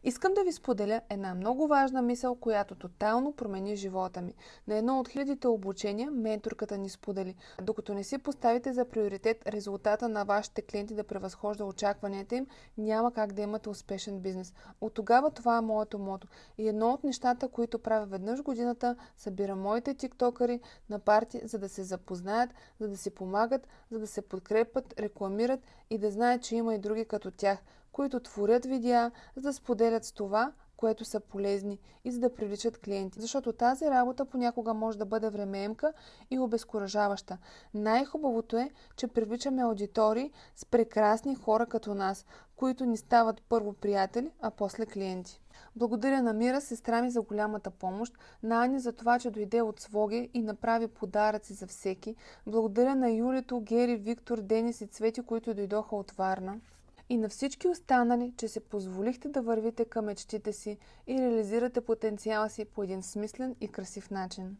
Искам да ви споделя една много важна мисъл, която тотално промени живота ми. На едно от хилядите обучения менторката ни сподели: докато не си поставите за приоритет резултата на вашите клиенти да превъзхожда очакванията им, няма как да имате успешен бизнес. От тогава това е моето мото. И едно от нещата, които правя веднъж в годината, събирам моите тиктокъри на парти, за да се запознаят, за да си помагат, за да се подкрепят, рекламират и да знаят, че има и други като тях, които творят видеа, за да споделят с това, което са полезни и за да привличат клиенти. Защото тази работа понякога може да бъде времеемка и обезкуражаваща. Най-хубавото е, че привличаме аудитории с прекрасни хора като нас, които ни стават първо приятели, а после клиенти. Благодаря на Мира, сестра ми, за голямата помощ, на Ани за това, че дойде от Своге и направи подаръци за всеки. Благодаря на Юлито, Гери, Виктор, Денис и Цвети, които дойдоха от Варна. И на всички останали, че се позволихте да вървите към мечтите си и реализирате потенциала си по един смислен и красив начин.